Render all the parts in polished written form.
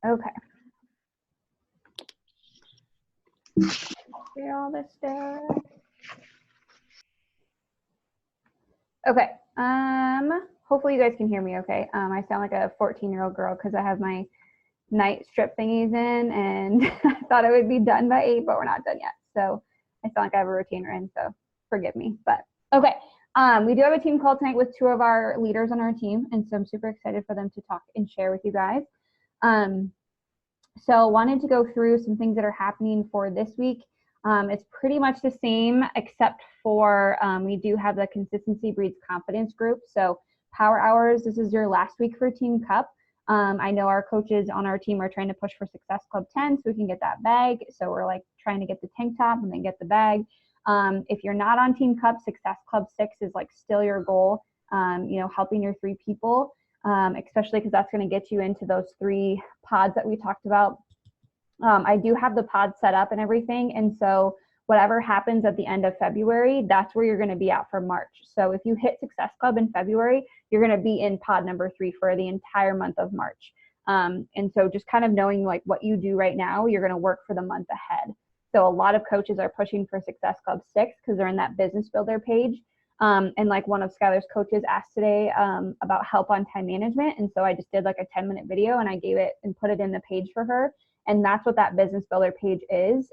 Okay. Get all this stuff. Okay. Hopefully you guys can hear me okay. I sound like a 14-year-old girl because I have my night strip thingies in, and I thought I would be done by 8, but we're not done yet. So I sound like I have a retainer in, so forgive me. But okay. We do have a team call tonight with 2 of our leaders on our team, and so I'm super excited for them to talk and share with you guys. So wanted to go through some things that are happening for this week. It's pretty much the same, except for we do have the Consistency Breeds Confidence group. So Power Hours, this is your last week for Team Cup. I know our coaches on our team are trying to push for Success Club 10 so we can get that bag. So we're like trying to get the tank top and then get the bag. If you're not on Team Cup, Success Club 6 is like still your goal, you know, helping your 3 people, especially because that's going to get you into those 3 pods that we talked about. I do have the pod set up and everything. And so whatever happens at the end of February, that's where you're going to be at for March. So if you hit Success Club in February, you're going to be in pod number 3 for the entire month of March. And so just kind of knowing like what you do right now, you're going to work for the month ahead. So a lot of coaches are pushing for Success Club 6 because they're in that business builder page. And like one of Skylar's coaches asked today about help on time management. And so I just did like a 10-minute video and I gave it and put it in the page for her. And that's what that business builder page is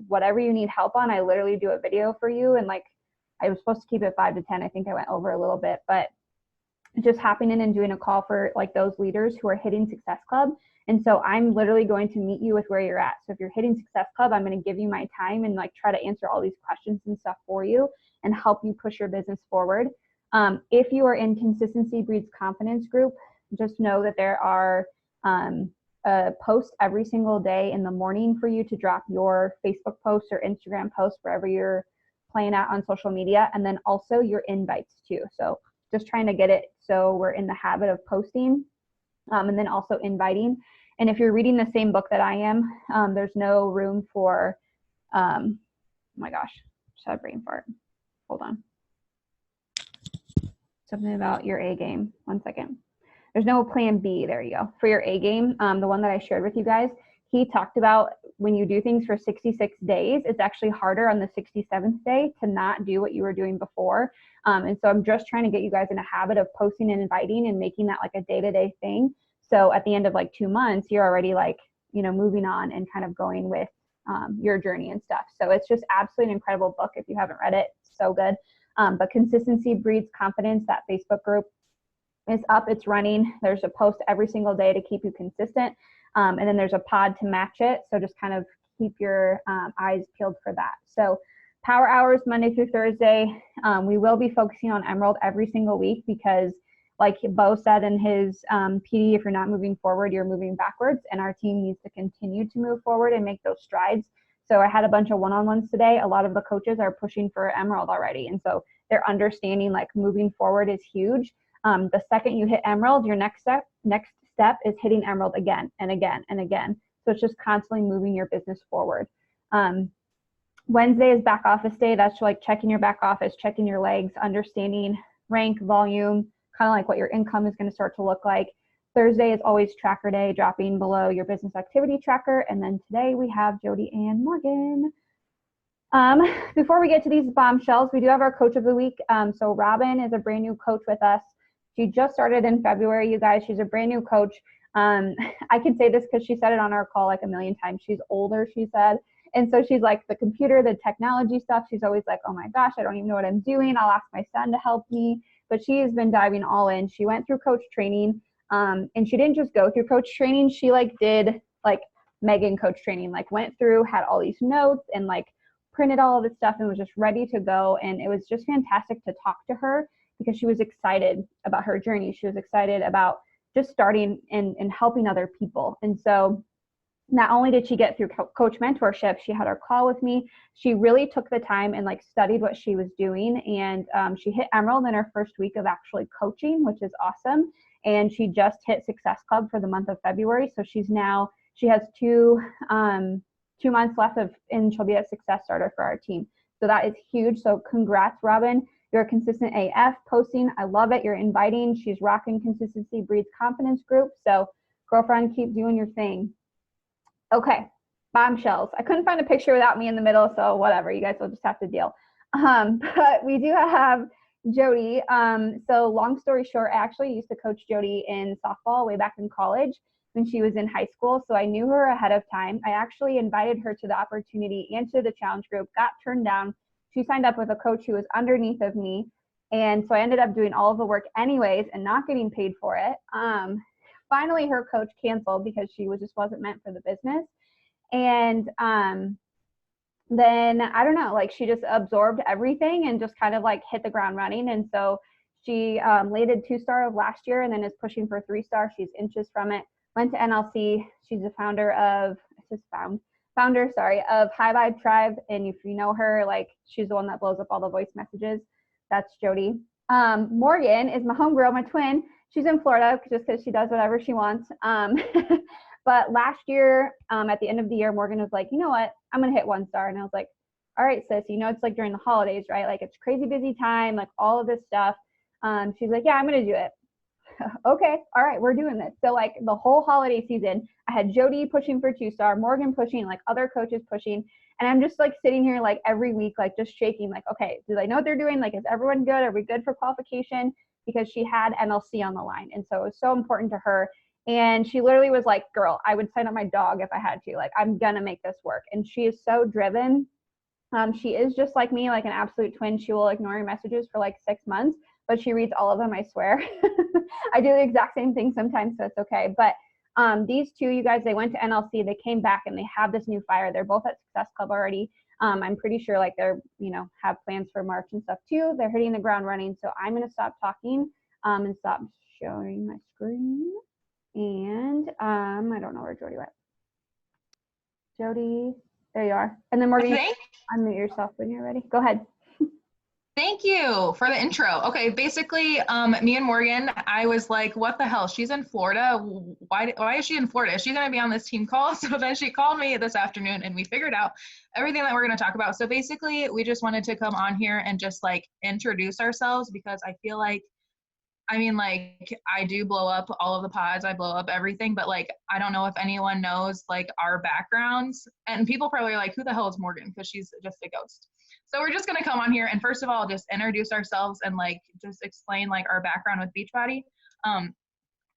whatever you need help on, I literally do a video for you. And like, I was supposed to keep it 5 to 10. I think I went over a little bit, but just hopping in and doing a call for like those leaders who are hitting Success Club. And so I'm literally going to meet you with where you're at. So if you're hitting Success Club, I'm going to give you my time and like try to answer all these questions and stuff for you and help you push your business forward. If you are in Consistency Breeds Confidence group, just know that there are a post every single day in the morning for you to drop your Facebook post or Instagram post, wherever you're playing at on social media, and then also your invites too. So just trying to get it so we're in the habit of posting and then also inviting. And if you're reading the same book that I am, there's no room for, oh my gosh, just had a brain fart. Hold on. Something about your A game. 1 second. There's no plan B, there you go, for your A game. The one that I shared with you guys, he talked about when you do things for 66 days, it's actually harder on the 67th day to not do what you were doing before. And so I'm just trying to get you guys in a habit of posting and inviting and making that like a day-to-day thing. So at the end of like 2 months, you're already like, you know, moving on and kind of going with your journey and stuff. So it's just absolutely an incredible book. If you haven't read it, so good. But Consistency Breeds Confidence, that Facebook group, is up, it's running. There's a post every single day to keep you consistent. And then there's a pod to match it. So just kind of keep your eyes peeled for that. So Power Hours, Monday through Thursday. We will be focusing on Emerald every single week because like Bo said in his PD, if you're not moving forward, you're moving backwards. And our team needs to continue to move forward and make those strides. So I had a bunch of one-on-ones today. A lot of the coaches are pushing for Emerald already. And so they're understanding like moving forward is huge. The second you hit Emerald, your next step is hitting Emerald again and again and again. So it's just constantly moving your business forward. Wednesday is back office day. That's like checking your back office, checking your legs, understanding rank, volume, kind of like what your income is going to start to look like. Thursday is always tracker day, dropping below your business activity tracker. And then today we have Jody and Morgan. Before we get to these bombshells, we do have our coach of the week. So Robin is a brand new coach with us. She just started in February, you guys. She's a brand new coach. I can say this because she said it on our call like a million times. She's older, she said. And so she's like the computer, the technology stuff. She's always like, oh my gosh, I don't even know what I'm doing. I'll ask my son to help me. But she has been diving all in. She went through coach training and she didn't just go through coach training. She like did like Megan coach training, like went through, had all these notes and like printed all of this stuff and was just ready to go. And it was just fantastic to talk to her because she was excited about her journey. She was excited about just starting and helping other people. And so not only did she get through coach mentorship, she had her call with me. She really took the time and like studied what she was doing. And she hit Emerald in her first week of actually coaching, which is awesome. And she just hit Success Club for the month of February. So she has two months left and she'll be a success starter for our team. So that is huge. So congrats, Robin. You're a consistent AF posting. I love it. You're inviting. She's rocking Consistency Breeds Confidence group. So Girlfriend, keep doing your thing. Okay, bombshells. I couldn't find a picture without me in the middle, so whatever. You guys will just have to deal. But we do have Jody. So long story short, I actually used to coach Jody in softball way back in college when she was in high school. So I knew her ahead of time. I actually invited her to the opportunity and to the challenge group, got turned down. She signed up with a coach who was underneath of me. And so I ended up doing all of the work anyways and not getting paid for it. Finally, her coach canceled because she just wasn't meant for the business. And then I don't know, like she just absorbed everything and just kind of like hit the ground running. And so she landed 2-star of last year and then is pushing for 3-star. She's inches from it. Went to NLC. She's the founder of High Vibe Tribe. And if you know her, like she's the one that blows up all the voice messages. That's Jody. Morgan is my homegirl, my twin. She's in Florida just because she does whatever she wants. But last year, at the end of the year, Morgan was like, you know what? I'm going to hit 1-star. And I was like, all right, sis, you know, it's like during the holidays, right? Like it's crazy busy time, like all of this stuff. She's like, yeah, I'm going to do it. Okay. All right. We're doing this. So like the whole holiday season, I had Jody pushing for 2-star, Morgan pushing, like other coaches pushing. And I'm just like sitting here like every week, like just shaking, like, okay, do they know what they're doing? Like, is everyone good? Are we good for qualification? Because she had NLC on the line. And so it was so important to her. And she literally was like, girl, I would sign up my dog if I had to. Like, I'm going to make this work. And she is so driven. She is just like me, like an absolute twin. She will ignore your messages for like 6 months, but she reads all of them, I swear. I do the exact same thing sometimes, so it's okay. But these two, you guys, they went to NLC. They came back and they have this new fire. They're both at Success Club already. I'm pretty sure like they're, you know, have plans for March and stuff too. They're hitting the ground running. So I'm going to stop talking and stop showing my screen. And I don't know where Jody went. Jody, there you are. And then Morgan, unmute yourself when you're ready. Go ahead. Thank you for the intro. Okay, basically, me and Morgan, I was like, what the hell? She's in Florida. Why is she in Florida? Is she going to be on this team call? So then she called me this afternoon and we figured out everything that we're going to talk about. So basically, we just wanted to come on here and just like introduce ourselves because I feel like, I mean, like, I do blow up all of the pods. I blow up everything, but like, I don't know if anyone knows like our backgrounds. And people probably are like, who the hell is Morgan? Because she's just a ghost. So we're just going to come on here and first of all, just introduce ourselves and like, just explain like our background with Beachbody.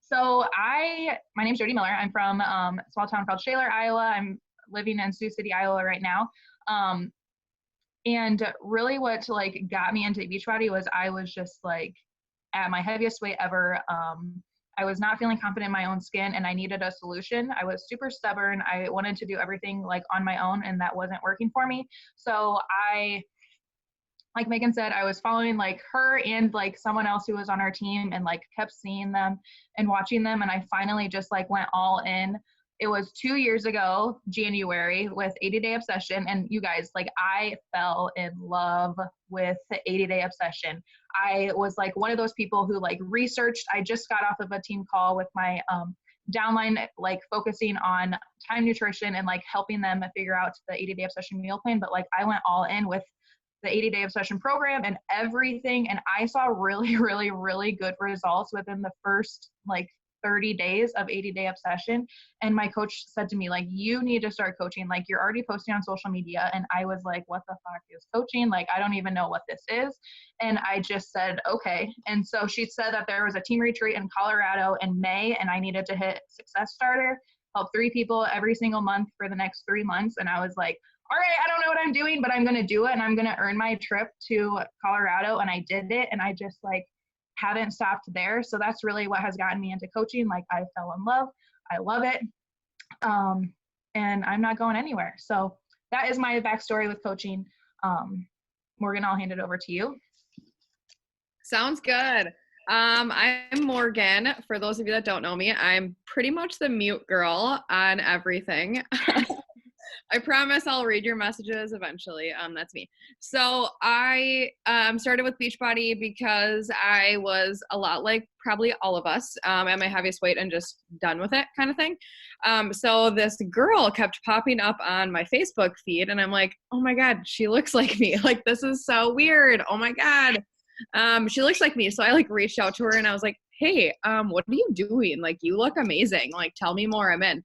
So my name's Jody Miller. I'm from a small town called Shaler, Iowa. I'm living in Sioux City, Iowa right now. And really what like got me into Beachbody was I was just like, at my heaviest weight ever. I was not feeling confident in my own skin and I needed a solution. I was super stubborn. I wanted to do everything like on my own and that wasn't working for me. So like Megan said, I was following like her and like someone else who was on our team and like kept seeing them and watching them. And I finally just like went all in. It was 2 years ago, January, with 80-Day Obsession. And you guys, like I fell in love with the 80-Day Obsession. I was like one of those people who like researched. I just got off of a team call with my downline, like focusing on time nutrition and like helping them figure out the 80-Day Obsession meal plan. But like I went all in with the 80-Day Obsession program and everything. And I saw really, really, really good results within the first like 30 days of 80-Day Obsession. And my coach said to me, like, you need to start coaching. Like, you're already posting on social media. And I was like, what the fuck is coaching? Like, I don't even know what this is. And I just said, okay. And so she said that there was a team retreat in Colorado in May and I needed to hit Success Starter, help 3 people every single month for the next 3 months. And I was like, all right, I don't know what I'm doing, but I'm going to do it. And I'm going to earn my trip to Colorado. And I did it. And I just like haven't stopped there. So that's really what has gotten me into coaching. Like I fell in love. I love it. And I'm not going anywhere. So that is my backstory with coaching. Morgan, I'll hand it over to you. Sounds good. I'm Morgan. For those of you that don't know me, I'm pretty much the mute girl on everything. I promise I'll read your messages eventually. That's me. So I started with Beachbody because I was a lot like probably all of us at my heaviest weight and just done with it kind of thing. So this girl kept popping up on my Facebook feed and I'm like, oh my God, she looks like me. Like, this is so weird. Oh my God. She looks like me. So I like reached out to her and I was like, hey, what are you doing? Like, you look amazing. Like, tell me more. I'm in.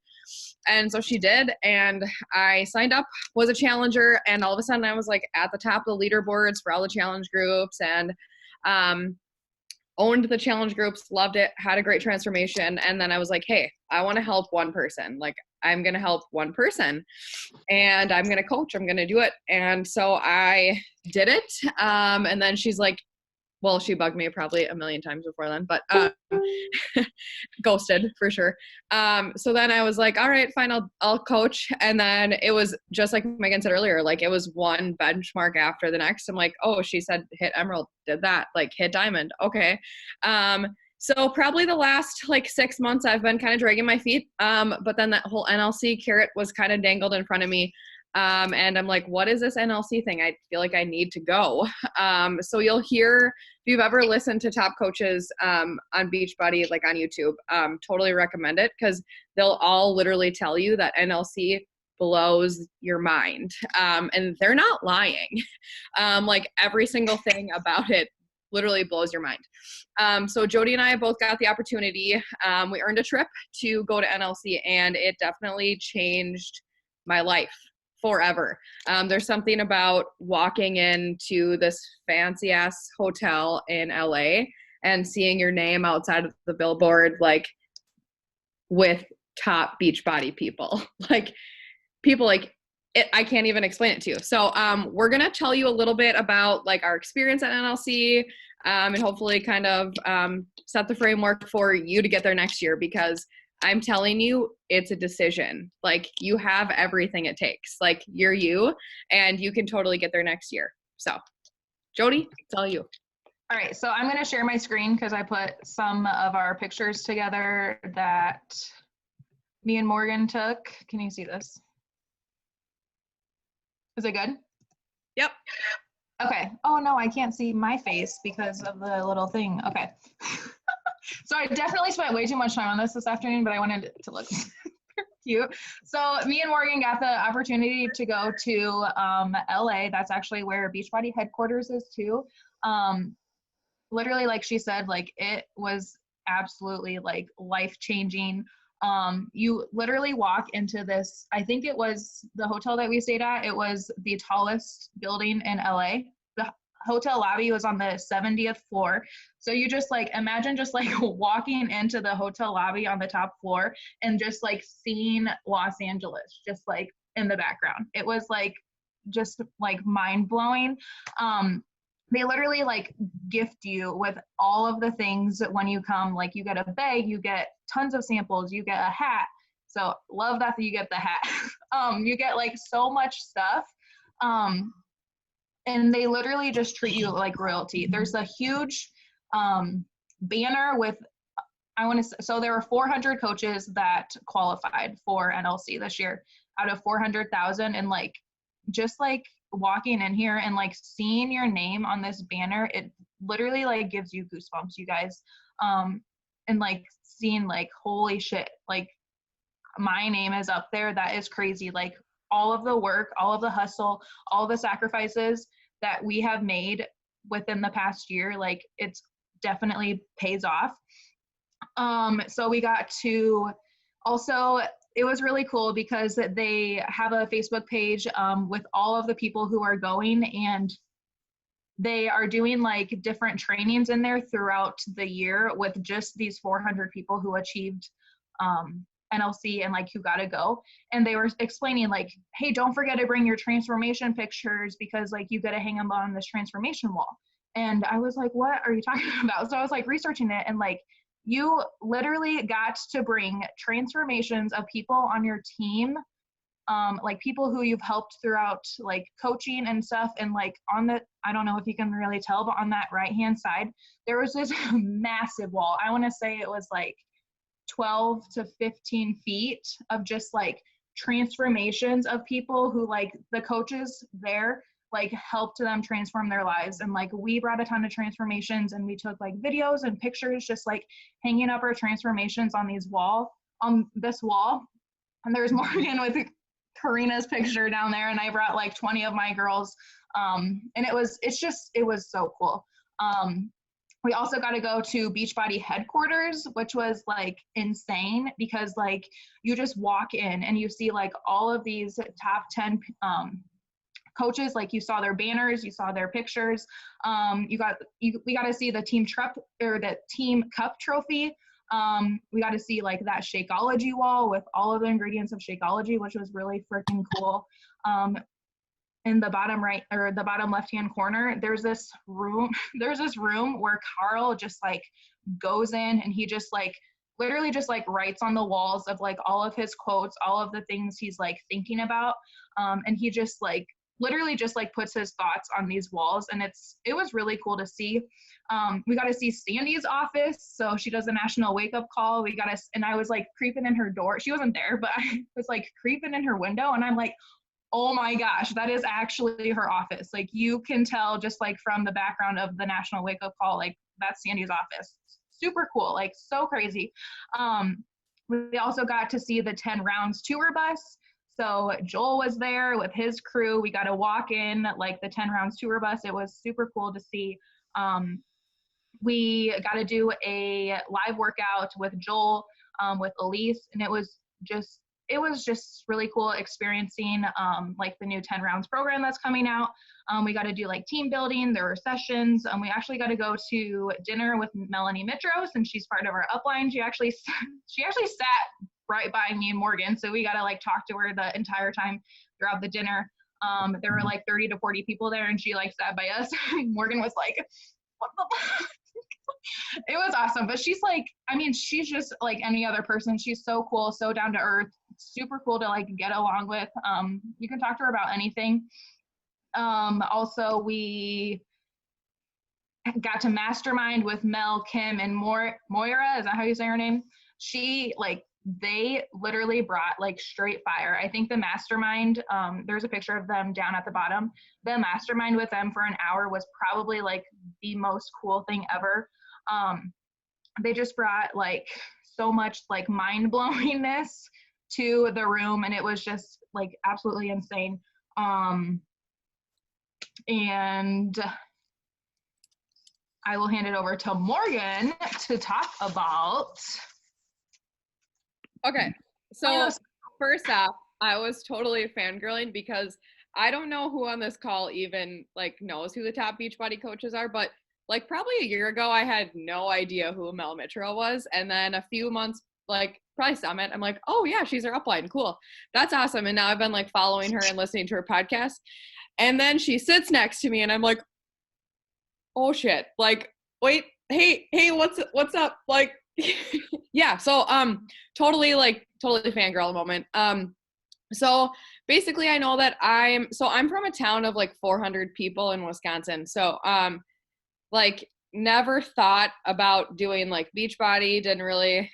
And so she did. And I signed up, was a challenger. And all of a sudden I was like at the top of the leaderboards for all the challenge groups, and owned the challenge groups, loved it, had a great transformation. And then I was like, hey, I want to help one person. Like, I'm going to help one person, and I'm going to coach, I'm going to do it. And so I did it. And then she's like, well, she bugged me probably a million times before then, but ghosted for sure. So then I was like, all right, fine, I'll coach. And then it was just like Megan said earlier, like it was one benchmark after the next. I'm like, oh, she said hit emerald, did that, like hit diamond. Okay. So probably the last like 6 months I've been kind of dragging my feet. But then that whole NLC carrot was kind of dangled in front of me. And I'm like, what is this NLC thing? I feel like I need to go. So you'll hear, if you've ever listened to top coaches on Beachbody, like on YouTube, totally recommend it, because they'll all literally tell you that NLC blows your mind. And they're not lying. Like every single thing about it literally blows your mind. So Jody and I both got the opportunity. We earned a trip to go to NLC, and it definitely changed my life forever. There's something about walking into this fancy ass hotel in LA and seeing your name outside of the billboard, like with top Beachbody people, like people like it, I can't even explain it to you. So we're going to tell you a little bit about like our experience at NLC, and hopefully kind of set the framework for you to get there next year, because I'm telling you, it's a decision. Like, you have everything it takes. Like, you're you, and you can totally get there next year. So, Jody, it's all you. All right, so I'm going to share my screen because I put some of our pictures together that me and Morgan took. Can you see this? Is it good? Yep. Okay. Oh, no, I can't see my face because of the little thing. Okay. So I definitely spent way too much time on this afternoon, but I wanted it to look cute. So me and Morgan got the opportunity to go to LA. That's actually where Beachbody headquarters is too. Literally, like she said, like it was absolutely like life-changing. You literally walk into this, I think it was the hotel that we stayed at. It was the tallest building in LA. The hotel lobby was on the 70th floor. So you just like, imagine just like walking into the hotel lobby on the top floor and just like seeing Los Angeles, just like in the background. It was like, just like mind blowing. They literally like gift you with all of the things when you come. Like you get a bag, you get tons of samples, you get a hat. So love that you get the hat. You get like so much stuff. And they literally just treat you like royalty. There's a huge banner with, I want to say, so there were 400 coaches that qualified for NLC this year out of 400,000. And like, just like walking in here and like seeing your name on this banner, it literally like gives you goosebumps, you guys. And like seeing like, holy shit, like my name is up there. That is crazy. Like all of the work, all of the hustle, all the sacrifices that we have made within the past year, like it's definitely pays off. So we got to also, it was really cool because they have a Facebook page with all of the people who are going, and they are doing like different trainings in there throughout the year with just these 400 people who achieved NLC and like who got to go. And they were explaining like, hey, don't forget to bring your transformation pictures because like you got to hang them on this transformation wall. And I was like, what are you talking about? So I was like researching it, and like you literally got to bring transformations of people on your team, like people who you've helped throughout like coaching and stuff. And like on the, I don't know if you can really tell, but on that right hand side, there was this massive wall. I want to say it was like 12 to 15 feet of just like transformations of people who like the coaches there like helped them transform their lives. And like we brought a ton of transformations, and we took like videos and pictures just like hanging up our transformations on this wall. And there's Morgan with Karina's picture down there, and I brought like 20 of my girls. And it was so cool. We also got to go to Beachbody headquarters, which was like insane because like you just walk in and you see like all of these top 10 coaches. Like you saw their banners, you saw their pictures. We got to see the team cup trophy. We got to see like that Shakeology wall with all of the ingredients of Shakeology, which was really freaking cool. In the bottom right or the bottom left-hand corner, there's this room where Carl just like goes in and he just like literally just like writes on the walls of like all of his quotes, all of the things he's like thinking about. And he just like literally just like puts his thoughts on these walls, and it was really cool to see. We got to see Sandy's office. So she does the national wake up call. And I was like creeping in her door. She wasn't there, but I was like creeping in her window, and I'm like, oh my gosh, that is actually her office. Like you can tell just like from the background of the national wake up call, like that's Sandy's office. Super cool, like so crazy. We also got to see the 10 rounds tour bus. So Joel was there with his crew. We got to walk in like the 10 rounds tour bus. It was super cool to see. We got to do a live workout with Joel, with Elise, and it was just really cool experiencing like the new 10 rounds program that's coming out. We got to do like team building. There were sessions. We actually got to go to dinner with Melanie Mitros, and she's part of our upline. She actually sat right by me and Morgan, so we got to like talk to her the entire time throughout the dinner. There were like 30 to 40 people there, and she like sat by us. Morgan was like, what the it was awesome. But she's like, I mean, she's just like any other person. She's so cool, so down to earth, super cool to like get along with. You can talk to her about anything. Also, we got to mastermind with Mel, Kim, and Moira. Is that how you say her name? They literally brought like straight fire. I think the mastermind, there's a picture of them down at the bottom. The mastermind with them for an hour was probably like the most cool thing ever. They just brought like so much like mind blowingness to the room, and it was just like absolutely insane. And I will hand it over to Morgan to talk about. Okay, so first off, I was totally fangirling because I don't know who on this call even like knows who the top Beachbody coaches are, but like probably a year ago, I had no idea who Mel Mitchell was. And then a few months, like probably Summit, I'm like, oh yeah, she's her upline. Cool. That's awesome. And now I've been like following her and listening to her podcast. And then she sits next to me and I'm like, oh shit. Like, wait, hey, what's up? Like, yeah. So, totally fangirl moment. So basically I know that I'm from a town of like 400 people in Wisconsin. So, like never thought about doing like Beachbody, didn't really,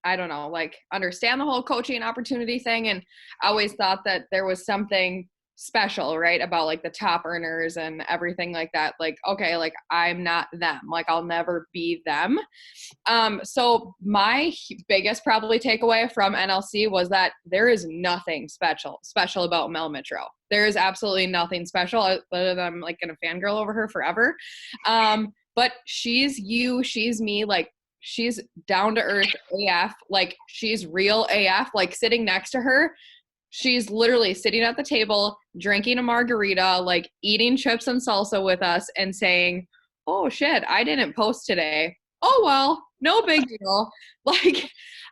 I don't know, like understand the whole coaching opportunity thing. And I always thought that there was something special, right, about like the top earners and everything like that. Like, okay, like I'm not them, like I'll never be them. So my biggest probably takeaway from NLC was that there is nothing special about Mel Mitchell. There is absolutely nothing special other than I'm like gonna fangirl over her forever. But she's me, like she's down to earth AF, like she's real AF. Like sitting next to her, she's literally sitting at the table, drinking a margarita, like eating chips and salsa with us and saying, oh shit, I didn't post today. Oh, well, no big deal. Like,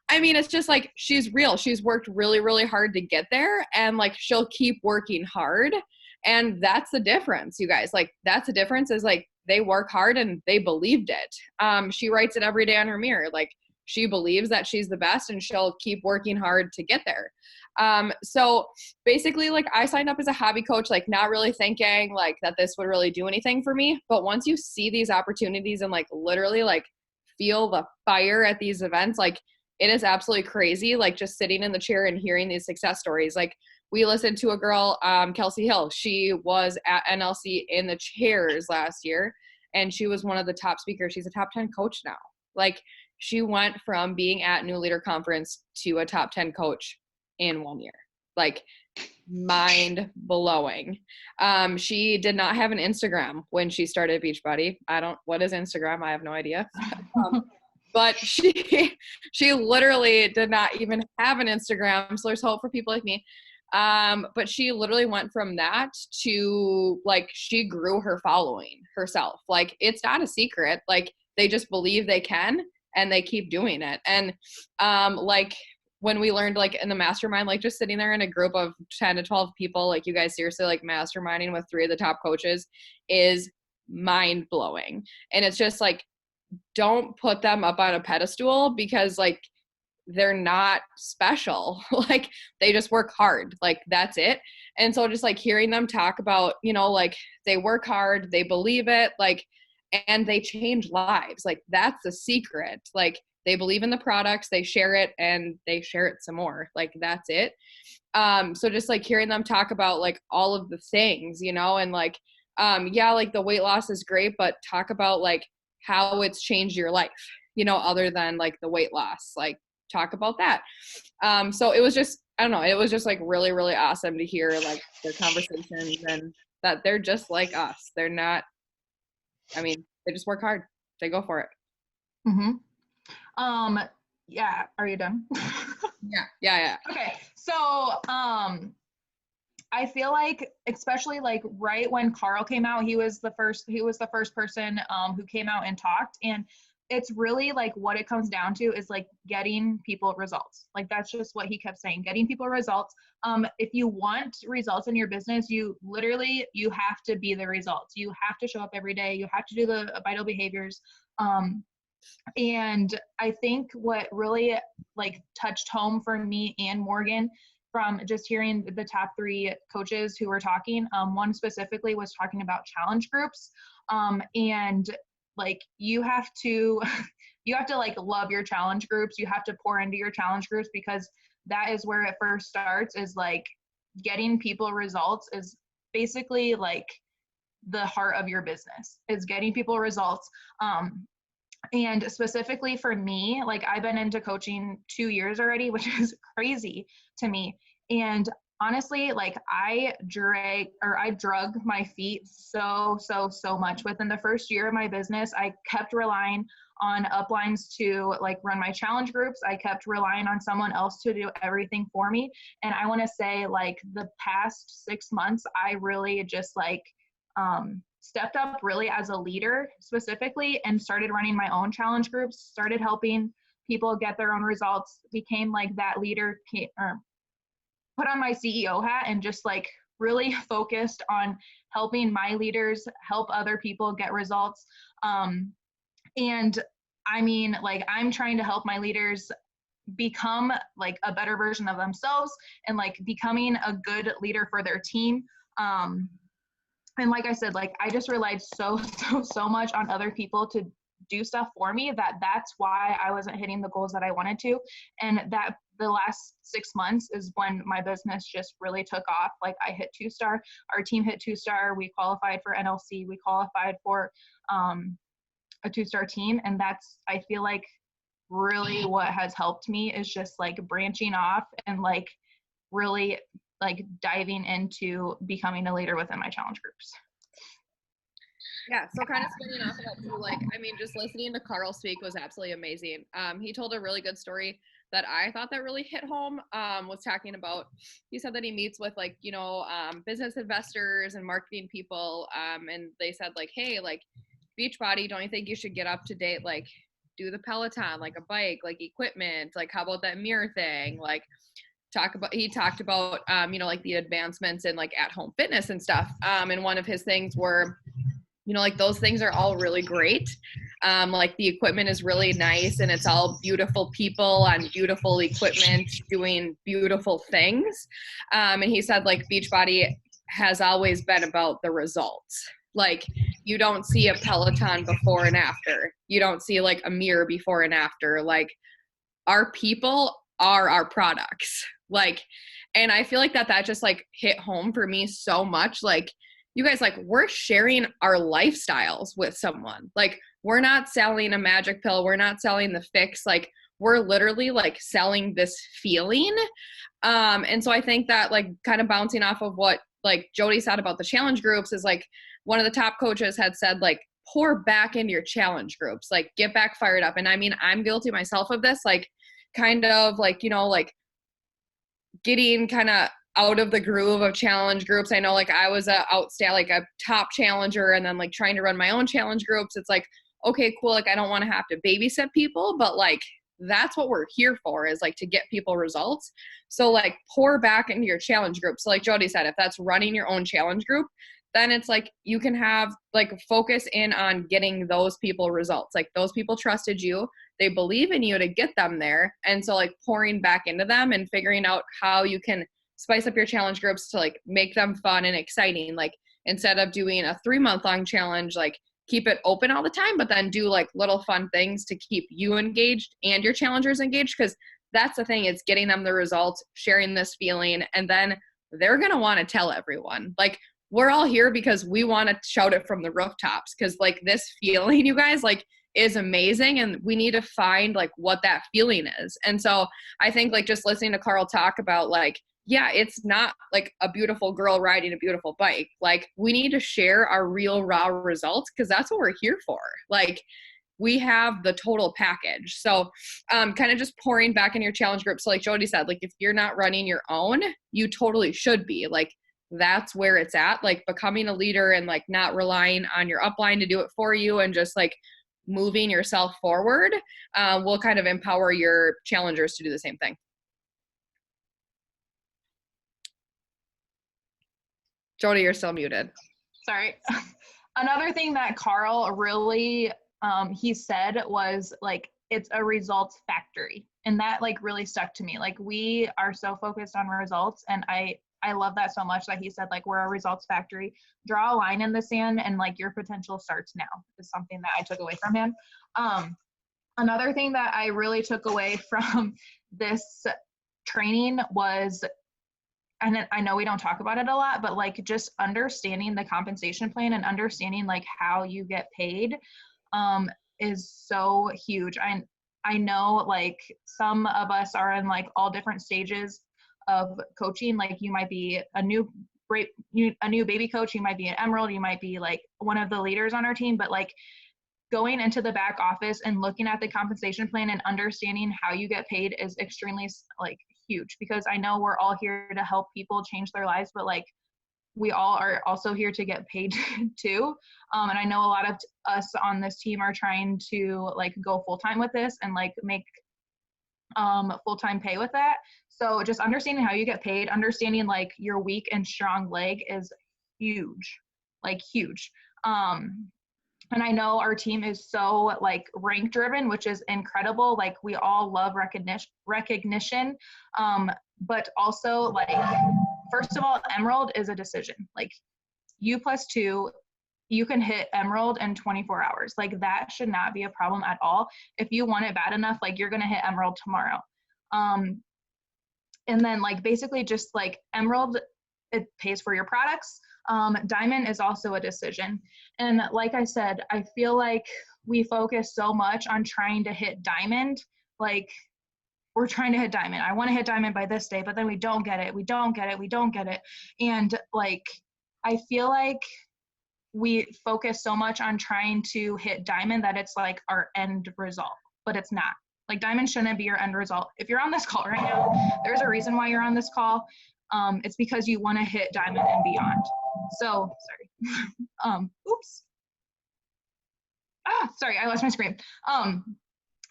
I mean, it's just like, she's real. She's worked really, really hard to get there, and like, she'll keep working hard. And that's the difference, you guys. Like, that's the difference, is like, they work hard and they believed it. She writes it every day on her mirror. Like, she believes that she's the best and she'll keep working hard to get there. So basically, like, I signed up as a hobby coach, like not really thinking like that this would really do anything for me. But once you see these opportunities and like literally like feel the fire at these events, like it is absolutely crazy. Like just sitting in the chair and hearing these success stories. Like we listened to a girl, Kelsey Hill. She was at NLC in the chairs last year, and she was one of the top speakers. She's a top 10 coach now. Like she went from being at New Leader Conference to a top 10 coach in 1 year. like mind blowing. She did not have an Instagram when she started Beachbody. What is Instagram? I have no idea. But she literally did not even have an Instagram. So there's hope for people like me. But she literally went from that to like, she grew her following herself. Like, it's not a secret. Like, they just believe they can and they keep doing it. And like when we learned like in the mastermind, like just sitting there in a group of 10 to 12 people, like you guys seriously like masterminding with 3 of the top coaches is mind blowing. And it's just like, don't put them up on a pedestal because like they're not special. Like, they just work hard. Like, that's it. And so just like hearing them talk about, you know, like they work hard, they believe it, like, and they change lives. Like, that's the secret. Like, they believe in the products, they share it, and they share it some more. Like, that's it. So just like hearing them talk about like all of the things, you know, and like, yeah, like the weight loss is great, but talk about like how it's changed your life, you know, other than like the weight loss, like talk about that. So it was just, I don't know, it was just like really, really awesome to hear like their conversations and that they're just like us. They're not, I mean, they just work hard. They go for it. Mm-hmm. Yeah. Are you done? Yeah. Okay. So, I feel like, especially like right when Carl came out, he was the first person who came out and talked. And it's really like what it comes down to is like getting people results. Like, that's just what he kept saying, getting people results. If you want results in your business, you have to be the results. You have to show up every day. You have to do the vital behaviors. And I think what really like touched home for me and Morgan from just hearing the top 3 coaches who were talking, one specifically was talking about challenge groups. And like, you have to like love your challenge groups. You have to pour into your challenge groups, because that is where it first starts, is like getting people results is basically like the heart of your business, is getting people results. And specifically for me, like, I've been into coaching 2 years already, which is crazy to me. And honestly, like, I drug my feet so much. Within the first year of my business, I kept relying on uplines to like run my challenge groups. I kept relying on someone else to do everything for me. And I want to say, like, the past 6 months, I really just like, stepped up really as a leader specifically, and started running my own challenge groups, started helping people get their own results, became like that leader, or put on my CEO hat and just like really focused on helping my leaders help other people get results. And I mean, like, I'm trying to help my leaders become like a better version of themselves and like becoming a good leader for their team. And like I said, like, I just relied so much on other people to do stuff for me, that's why I wasn't hitting the goals that I wanted to. And that the last 6 months is when my business just really took off. Like, I hit 2-star, our team hit 2-star, we qualified for NLC, we qualified for a 2-star team. And that's, I feel like, really what has helped me is just like branching off and like really like diving into becoming a leader within my challenge groups. Yeah, so kind of spinning off of that too, like, I mean, just listening to Carl speak was absolutely amazing. He told a really good story that I thought that really hit home, was talking about, he said that he meets with like, you know, business investors and marketing people, and they said like, hey, like, Beachbody, don't you think you should get up to date, like do the Peloton, like a bike, like equipment, like how about that mirror thing, like he talked about, you know, like the advancements in like at-home fitness and stuff. And one of his things were, you know, like those things are all really great. Like the equipment is really nice and it's all beautiful people on beautiful equipment doing beautiful things. And he said like Beachbody has always been about the results. Like, you don't see a Peloton before and after. You don't see like a mirror before and after. Like, our people are our products. Like, and I feel like that just like hit home for me so much. Like, you guys, like, we're sharing our lifestyles with someone. Like, we're not selling a magic pill. We're not selling the fix. Like, we're literally like selling this feeling. And so I think that like kind of bouncing off of what like Jody said about the challenge groups is like one of the top coaches had said, like, pour back into your challenge groups, like get back fired up. And I mean, I'm guilty myself of this, like kind of like, you know, like getting kind of out of the groove of challenge groups. I know like I was a top challenger and then like trying to run my own challenge groups. It's like, okay, cool. Like I don't want to have to babysit people, but like that's what we're here for, is like to get people results. So like pour back into your challenge group. So like Jody said, if that's running your own challenge group, then it's like you can have like focus in on getting those people results. Like those people trusted you, they believe in you to get them there. And so like pouring back into them and figuring out how you can spice up your challenge groups to like make them fun and exciting. Like instead of doing a 3-month-long challenge, like keep it open all the time, but then do like little fun things to keep you engaged and your challengers engaged. Cause that's the thing, it's getting them the results, sharing this feeling, and then they're going to want to tell everyone. Like we're all here because we want to shout it from the rooftops. Cause like this feeling, you guys, like is amazing. And we need to find like what that feeling is. And so I think like just listening to Carl talk about like, yeah, it's not like a beautiful girl riding a beautiful bike. Like we need to share our real raw results because that's what we're here for. Like we have the total package. So kind of just pouring back in your challenge group. So like Jody said, like if you're not running your own, you totally should be. Like that's where it's at, like becoming a leader and like not relying on your upline to do it for you and just like moving yourself forward will kind of empower your challengers to do the same thing. Jody, you're still muted. Sorry. Another thing that Carl really, he said was like, it's a results factory. And that like really stuck to me. Like we are so focused on results. And I love that so much that he said like, we're a results factory. Draw a line in the sand and like your potential starts now is something that I took away from him. Another thing that I really took away from this training was, and I know we don't talk about it a lot, but like just understanding the compensation plan and understanding like how you get paid is so huge. I know like some of us are in like all different stages of coaching. Like you might be a new baby coach, you might be an emerald, you might be like one of the leaders on our team, but like going into the back office and looking at the compensation plan and understanding how you get paid is extremely like huge, because I know we're all here to help people change their lives, but like we all are also here to get paid too. And I know a lot of us on this team are trying to like go full-time with this and like make full-time pay with that. So just understanding how you get paid, understanding like your weak and strong leg is huge, like huge. And I know our team is so like rank driven, which is incredible. Like we all love recognition. But also like, first of all, Emerald is a decision. Like U+2, you can hit Emerald in 24 hours. Like that should not be a problem at all. If you want it bad enough, like you're going to hit Emerald tomorrow. And then like basically just like Emerald, it pays for your products. Diamond is also a decision. And like I said, I feel like we focus so much on trying to hit Diamond. Like we're trying to hit Diamond. I want to hit Diamond by this day, but then we don't get it. We don't get it. And like, I feel like we focus so much on trying to hit Diamond that it's like our end result, but it's not. Like Diamond shouldn't be your end result. If you're on this call right now, there's a reason why you're on this call. It's because you want to hit Diamond and beyond. So, sorry. Oops. Sorry, I lost my screen.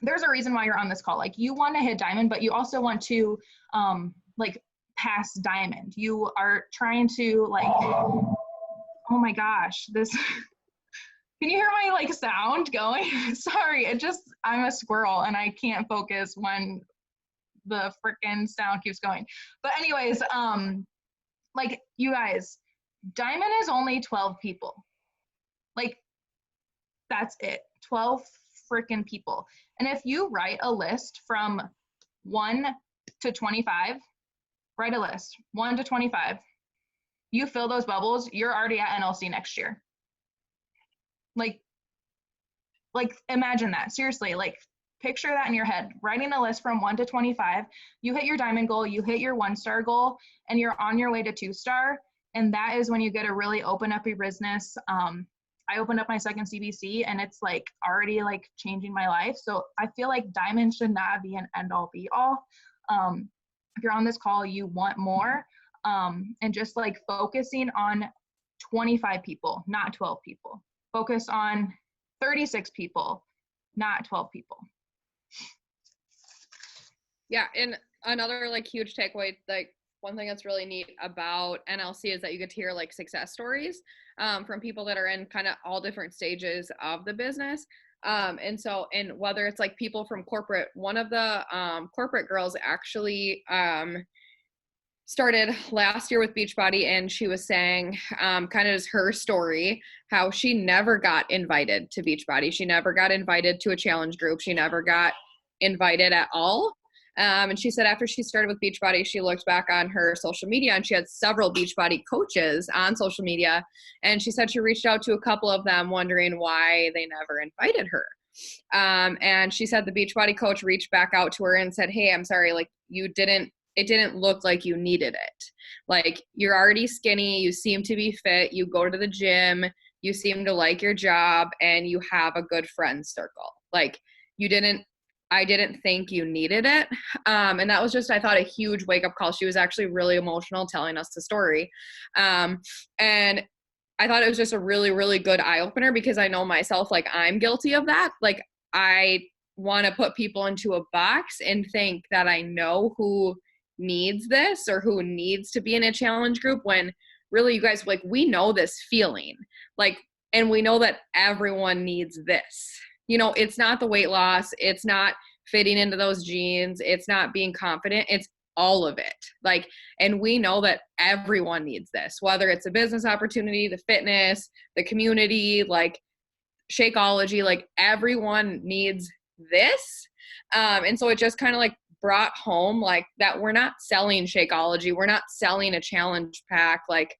There's a reason why you're on this call. Like you want to hit Diamond, but you also want to like pass Diamond. You are trying to like, oh my gosh, this, can you hear my like sound going? Sorry, I'm a squirrel and I can't focus when the freaking sound keeps going. But anyways, like you guys, Diamond is only 12 people. Like that's it, 12 freaking people. And if you write a list from 1 to 25, write a list 1 to 25, you fill those bubbles, you're already at NLC next year. Like imagine that, seriously. Like picture that in your head, writing a list from 1 to 25. You hit your diamond goal, you hit your 1-star goal, and you're on your way to 2-star. And that is when you get to really open up your business. I opened up my second CBC and it's like already like changing my life. So I feel like diamond should not be an end all be all. If you're on this call, you want more, and just like focusing on 25 people, not 12 people. Focus on 36 people, not 12 people. Yeah, and another like huge takeaway, like one thing that's really neat about NLC is that you get to hear like success stories from people that are in kind of all different stages of the business. And whether it's like people from corporate, one of the corporate girls actually started last year with Beachbody, and she was saying kind of as her story, how she never got invited to Beachbody. She never got invited to a challenge group. She never got invited at all. And she said after she started with Beachbody, she looked back on her social media and she had several Beachbody coaches on social media. And she said she reached out to a couple of them wondering why they never invited her. And she said the Beachbody coach reached back out to her and said, hey, I'm sorry, like it didn't look like you needed it. Like you're already skinny, you seem to be fit, you go to the gym, you seem to like your job, and you have a good friend circle. Like I didn't think you needed it. And that was just, I thought, a huge wake up call. She was actually really emotional telling us the story. And I thought it was just a really, really good eye opener, because I know myself, like I'm guilty of that. Like I want to put people into a box and think that I know who needs this or who needs to be in a challenge group, when really, you guys, like, we know this feeling, like, and we know that everyone needs this. You know, it's not the weight loss, it's not fitting into those jeans, it's not being confident, it's all of it. Like, and we know that everyone needs this, whether it's a business opportunity, the fitness, the community, like Shakeology, like everyone needs this. And so it just kind of like brought home like that we're not selling Shakeology, we're not selling a challenge pack, like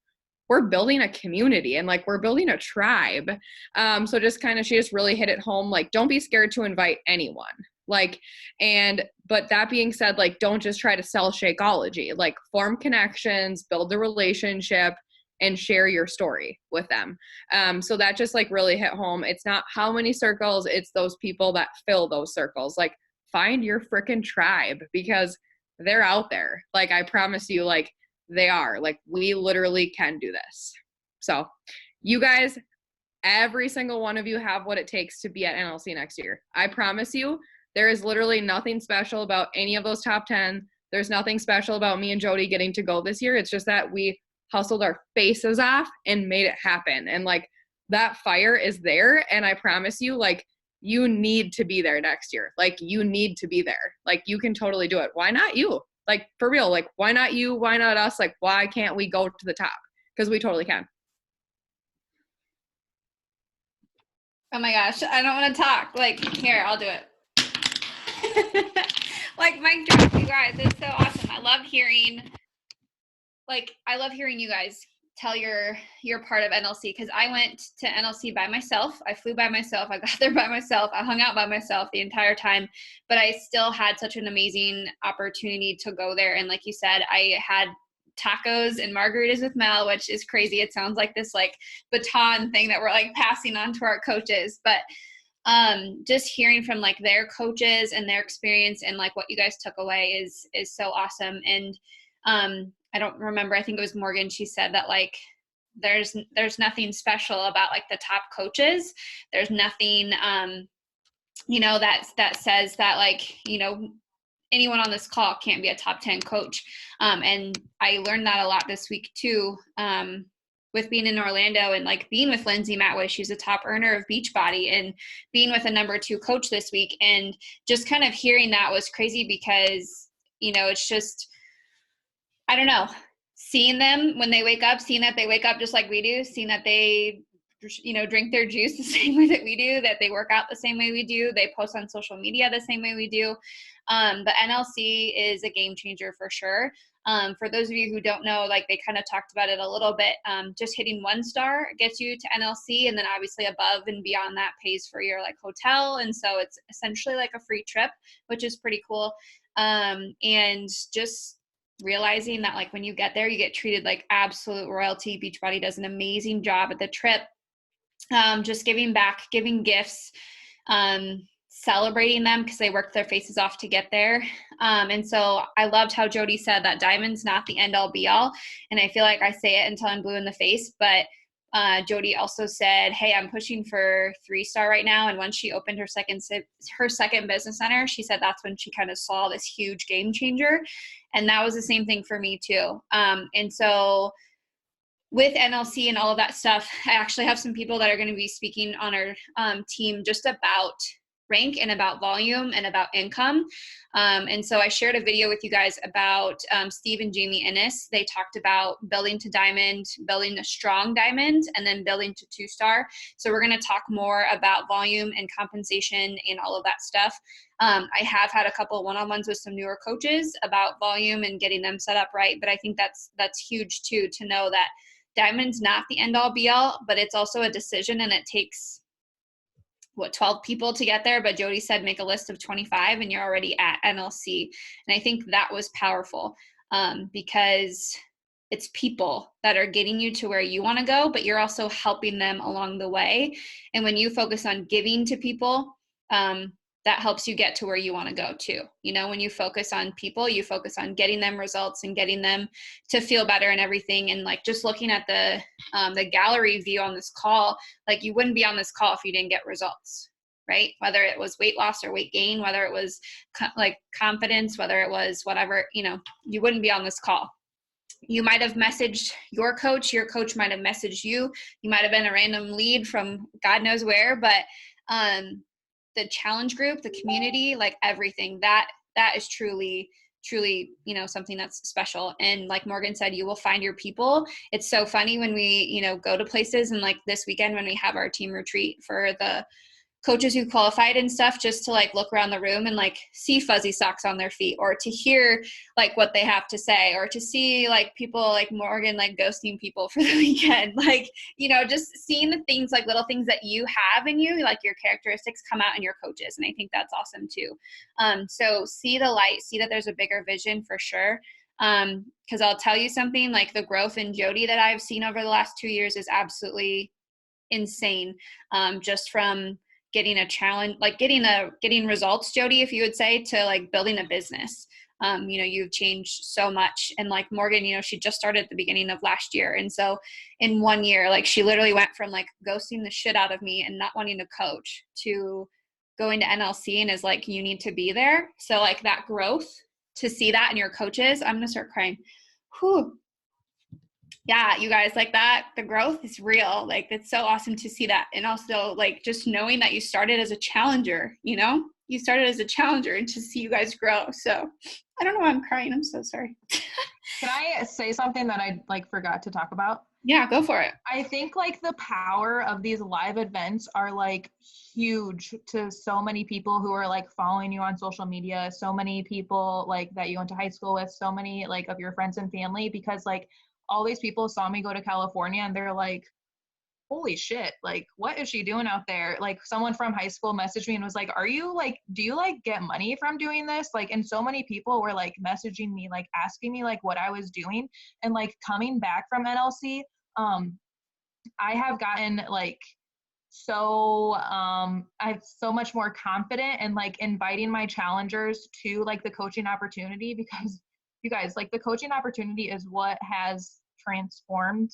we're building a community and like we're building a tribe. So just kind of, she just really hit it home, like don't be scared to invite anyone. Like, but that being said, like don't just try to sell Shakeology, like form connections, build the relationship, and share your story with them. So that just like really hit home. It's not how many circles, it's those people that fill those circles. Like find your freaking tribe, because they're out there. Like I promise you, like they are. Like we literally can do this. So you guys, every single one of you have what it takes to be at NLC next year. I promise you, there is literally nothing special about any of those top 10. There's nothing special about me and Jody getting to go this year. It's just that we hustled our faces off and made it happen. And like that fire is there. And I promise you, like you need to be there next year. Like you need to be there. Like you can totally do it. Why not you? Like for real, like why not you? Why not us? Like why can't we go to the top? Because we totally can. Oh my gosh, I don't want to talk. Like here, I'll do it. Like mic drop, you guys. It's so awesome. I love hearing you guys tell your part of NLC, because I went to NLC by myself. I flew by myself. I got there by myself. I hung out by myself the entire time, but I still had such an amazing opportunity to go there. And like you said, I had tacos and margaritas with Mel, which is crazy. It sounds like this like baton thing that we're like passing on to our coaches, but just hearing from like their coaches and their experience and like what you guys took away is so awesome. And I don't remember, I think it was Morgan, she said that like there's nothing special about like the top coaches. There's nothing you know that says that like, you know, anyone on this call can't be a top 10 coach. And I learned that a lot this week too, with being in Orlando and like being with Lindsay Matway. She's a top earner of Beachbody, and being with a number 2 coach this week. And just kind of hearing that was crazy, because, you know, it's just, I don't know, seeing them when they wake up, seeing that they wake up just like we do, seeing that they drink their juice the same way that we do, that they work out the same way we do, they post on social media the same way we do. But NLC is a game changer for sure. For those of you who don't know, like they kind of talked about it a little bit, just hitting 1 star gets you to NLC, and then obviously above and beyond that pays for your like hotel. And so it's essentially like a free trip, which is pretty cool. And just realizing that like when you get there, you get treated like absolute royalty. Beachbody does an amazing job at the trip. Just giving back, giving gifts, celebrating them because they worked their faces off to get there. And so I loved how Jody said that diamond's not the end all be all. And I feel like I say it until I'm blue in the face, but Jody also said, hey, I'm pushing for 3-star right now. And once she opened her second business center, she said that's when she kind of saw this huge game changer. And that was the same thing for me too. And so with NLC and all of that stuff, I actually have some people that are going to be speaking on our team just about rank and about volume and about income. And so I shared a video with you guys about Steve and Jamie Innes. They talked about building to diamond, building a strong diamond, and then building to 2-star. So we're going to talk more about volume and compensation and all of that stuff. I have had a couple one-on-ones with some newer coaches about volume and getting them set up right. But I think that's huge too, to know that diamond's not the end all be all, but it's also a decision, and it takes 12 people to get there. But Jody said make a list of 25 and you're already at NLC. And I think that was powerful because it's people that are getting you to where you want to go, but you're also helping them along the way. And when you focus on giving to people, that helps you get to where you want to go too. When you focus on people, you focus on getting them results and getting them to feel better and everything. And like just looking at the gallery view on this call, like you wouldn't be on this call if you didn't get results, right? Whether it was weight loss or weight gain, whether it was like confidence, whether it was whatever, you wouldn't be on this call. You might have messaged your coach might have messaged you. You might have been a random lead from God knows where, but the challenge group, the community, like everything that is truly, something that's special. And like Morgan said, you will find your people. It's so funny when we, go to places, and like this weekend when we have our team retreat for the coaches who qualified and stuff, just to like look around the room and like see fuzzy socks on their feet, or to hear like what they have to say, or to see like people like Morgan like ghosting people for the weekend, like just seeing the things, like little things that you have in you, like your characteristics come out in your coaches. And I think that's awesome too. So see the light, see that there's a bigger vision for sure. Because I'll tell you something, like the growth in Jody that I've seen over the last 2 years is absolutely insane. Just from getting a challenge, like getting results, Jody, if you would say, to like building a business. You've changed so much. And like Morgan, she just started at the beginning of last year. And so in 1 year, like she literally went from like ghosting the shit out of me and not wanting to coach to going to NLC and is like, you need to be there. So like that growth, to see that in your coaches, I'm going to start crying. Whew. Yeah, you guys, like that, the growth is real. Like, it's so awesome to see that. And also like just knowing that you started as a challenger, you started as a challenger, and to see you guys grow. So I don't know why I'm crying. I'm so sorry. Can I say something that I like forgot to talk about? Yeah, go for it. I think like the power of these live events are like huge to so many people who are like following you on social media, so many people like that you went to high school with, so many like of your friends and family, because like all these people saw me go to California and they're like, holy shit, like what is she doing out there? Like someone from high school messaged me and was like, do you like get money from doing this? Like, and so many people were like messaging me, like asking me like what I was doing. And like coming back from NLC, I have gotten like I'm so much more confident and like inviting my challengers to like the coaching opportunity, because you guys, like the coaching opportunity is what has transformed,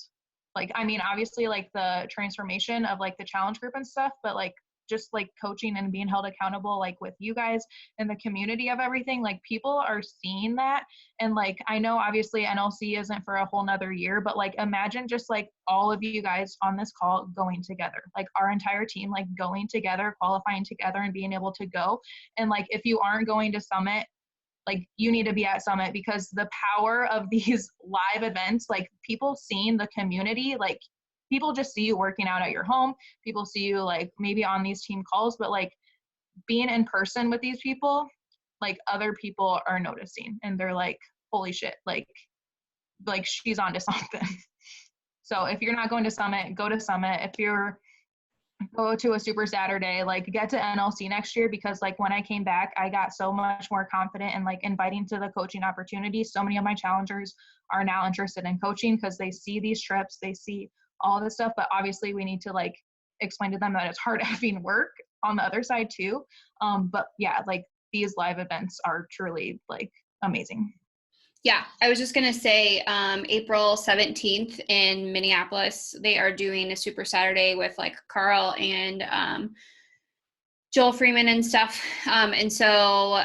like, I mean, obviously like the transformation of like the challenge group and stuff, but like just like coaching and being held accountable, like with you guys and the community of everything, like people are seeing that. And like, I know obviously NLC isn't for a whole nother year, but like, imagine just like all of you guys on this call going together, like our entire team, like going together, qualifying together and being able to go. And like, if you aren't going to Summit, like you need to be at Summit, because the power of these live events, like people seeing the community, like people just see you working out at your home. People see you like maybe on these team calls, but like being in person with these people, like other people are noticing and they're like, holy shit, like she's onto something. So if you're not going to Summit, go to Summit. If you're go to a Super Saturday, like get to NLC next year, because like when I came back, I got so much more confident in like inviting to the coaching opportunities. So many of my challengers are now interested in coaching because they see these trips, they see all this stuff, but obviously we need to like explain to them that it's hard effing work on the other side too. But yeah, like these live events are truly like amazing. Yeah, I was just going to say April 17th in Minneapolis, they are doing a Super Saturday with like Carl and Joel Freeman and stuff. And so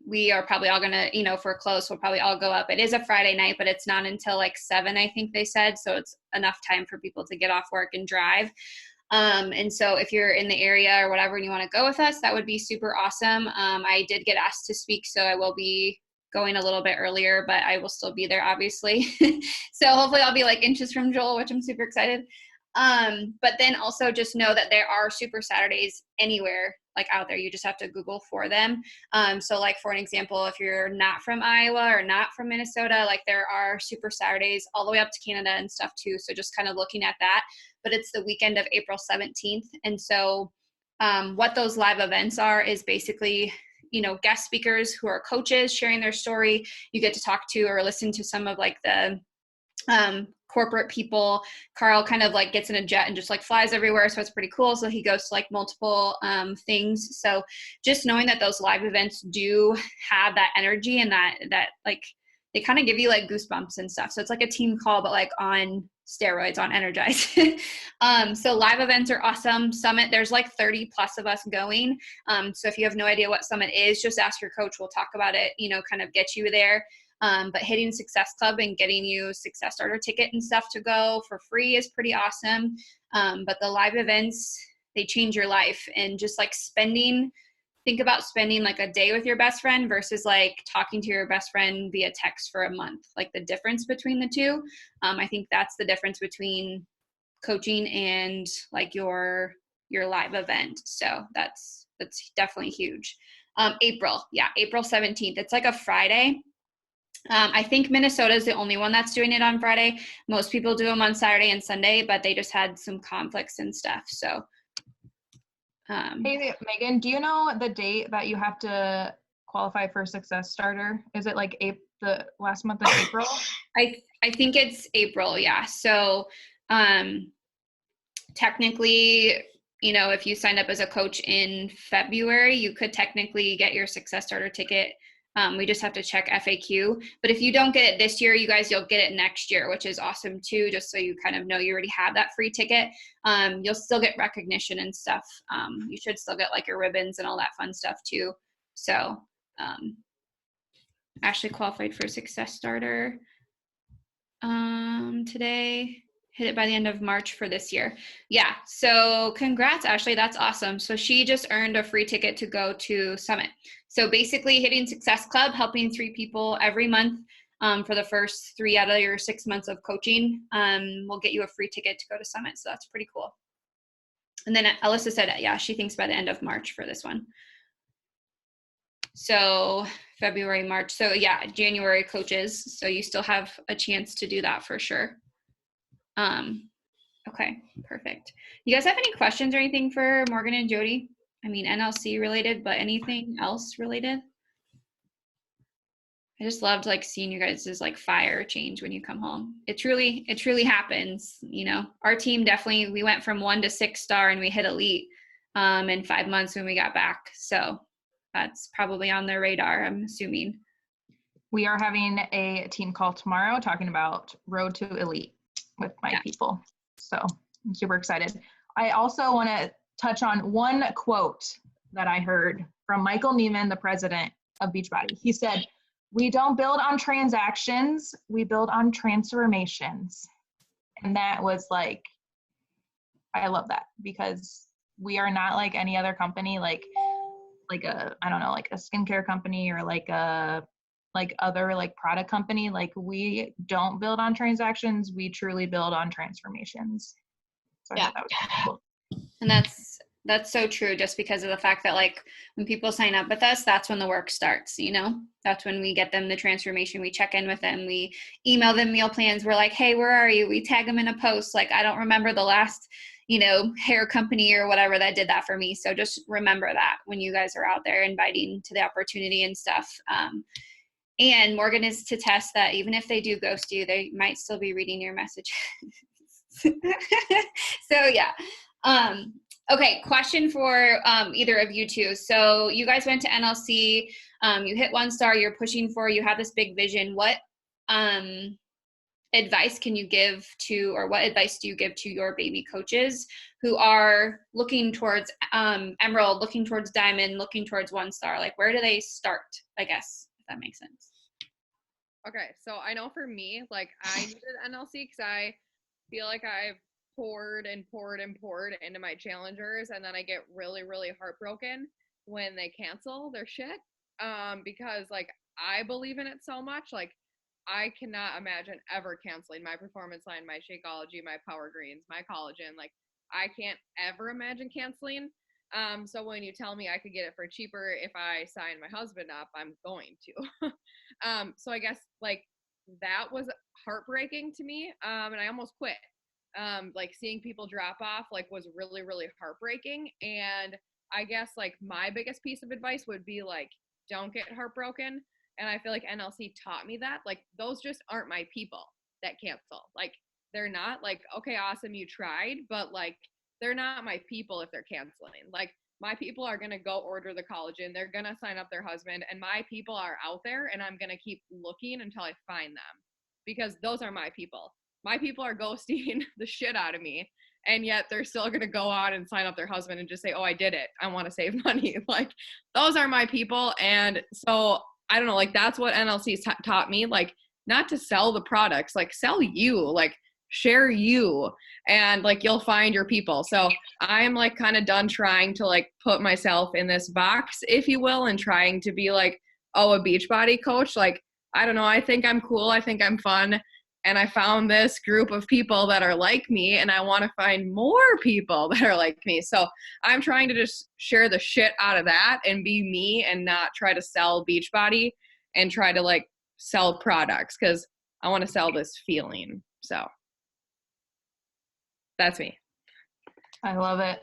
we are probably all going to, you know, if we're close, we'll probably all go up. It is a Friday night, but it's not until like 7, I think they said. So it's enough time for people to get off work and drive. And so if you're in the area or whatever and you want to go with us, that would be super awesome. I did get asked to speak, so I will be going a little bit earlier, but I will still be there, obviously. So hopefully I'll be like inches from Joel, which I'm super excited. But then also just know that there are Super Saturdays anywhere like out there. You just have to Google for them. So like for an example, if you're not from Iowa or not from Minnesota, like there are Super Saturdays all the way up to Canada and stuff too. So just kind of looking at that, but it's the weekend of April 17th. And so what those live events are is basically, you know, guest speakers who are coaches sharing their story. You get to talk to or listen to some of like the corporate people. Carl kind of like gets in a jet and just like flies everywhere. So it's pretty cool. So he goes to like multiple things. So just knowing that those live events do have that energy and that like they kind of give you like goosebumps and stuff. So it's like a team call, but like on steroids, on Energize. So live events are awesome. Summit, there's like 30 plus of us going. So if you have no idea what Summit is, just ask your coach. We'll talk about it, you know, kind of get you there. But hitting Success Club and getting you Success Starter ticket and stuff to go for free is pretty awesome. But the live events, they change your life. And just like think about spending like a day with your best friend versus like talking to your best friend via text for a month. Like the difference between the two. I think that's the difference between coaching and like your live event. So that's definitely huge. April 17th. It's like a Friday. I think Minnesota is the only one that's doing it on Friday. Most people do them on Saturday and Sunday, but they just had some conflicts and stuff. So, hey, Megan, do you know the date that you have to qualify for Success Starter? Is it like the last month of April? I think it's April. Yeah. So, technically, you know, if you signed up as a coach in February, you could technically get your Success Starter ticket. We just have to check FAQ. But if you don't get it this year, you guys, you'll get it next year, which is awesome too, just so you kind of know you already have that free ticket. You'll still get recognition and stuff. You should still get like your ribbons and all that fun stuff too. So Ashley qualified for Success Starter today. Hit it by the end of March for this year. Yeah, so congrats, Ashley. That's awesome. So she just earned a free ticket to go to Summit. So basically hitting Success Club, helping 3 people every month for the first 3 out of your 6 months of coaching will get you a free ticket to go to Summit. So that's pretty cool. And then Alyssa said, yeah, she thinks by the end of March for this one. So February, March. So yeah, January coaches. So you still have a chance to do that for sure. Okay, perfect. You guys have any questions or anything for Morgan and Jody? I mean, NLC related, but anything else related? I just loved like seeing you guys' like fire change when you come home. It truly happens. You know, our team definitely, we went from 1 to 6-star and we hit elite in 5 months when we got back. So that's probably on their radar, I'm assuming. We are having a team call tomorrow talking about Road to Elite with my people. So I'm super excited. I also want to touch on one quote that I heard from Michael Neiman, the president of Beachbody. He said, "We don't build on transactions, we build on transformations." And that was like, I love that, because we are not like any other company, like a, I don't know, like a skincare company or like a other like product company. Like we don't build on transactions, we truly build on transformations. So I thought that was pretty cool. And that's so true, just because of the fact that like when people sign up with us, that's when the work starts, you know? That's when we get them the transformation. We check in with them. We email them meal plans. We're like, hey, where are you? We tag them in a post. Like, I don't remember the last, you know, hair company or whatever that did that for me. So just remember that when you guys are out there inviting to the opportunity and stuff. And Morgan is to test that even if they do ghost you, they might still be reading your messages. So yeah. Okay, question for either of you two. So you guys went to NLC, you hit 1 star, you're pushing for, you have this big vision. What advice can you give to, or what advice do you give to your baby coaches who are looking towards Emerald, looking towards Diamond, looking towards 1 star? Like, where do they start, I guess, if that makes sense? Okay, so I know for me, like, I needed NLC because I feel like I've poured into my challengers, and then I get really, really heartbroken when they cancel their shit, because, like, I believe in it so much. Like, I cannot imagine ever canceling my performance line, my Shakeology, my Power Greens, my collagen. Like, I can't ever imagine canceling. So when you tell me I could get it for cheaper if I sign my husband up, I'm going to. So I guess like that was heartbreaking to me. And I almost quit. Like seeing people drop off like was really, really heartbreaking. And I guess like my biggest piece of advice would be like, don't get heartbroken. And I feel like NLC taught me that. Like, those just aren't my people that cancel. Like, they're not like, okay, awesome, you tried, but like, they're not my people if they're canceling. Like, my people are going to go order the collagen. They're going to sign up their husband, and my people are out there, and I'm going to keep looking until I find them, because those are my people. My people are ghosting the shit out of me, and yet they're still going to go out and sign up their husband and just say, oh, I did it. I want to save money. Like, those are my people. And so I don't know, like, that's what NLC taught me, like, not to sell the products, like, sell you, like, share you, and like, you'll find your people. So I'm like kind of done trying to like put myself in this box, if you will, and trying to be like, oh, a Beachbody coach. Like, I don't know, I think I'm cool, I think I'm fun, and I found this group of people that are like me, and I want to find more people that are like me. So I'm trying to just share the shit out of that and be me, and not try to sell Beachbody and try to like sell products, because I want to sell this feeling. So that's me. I love it.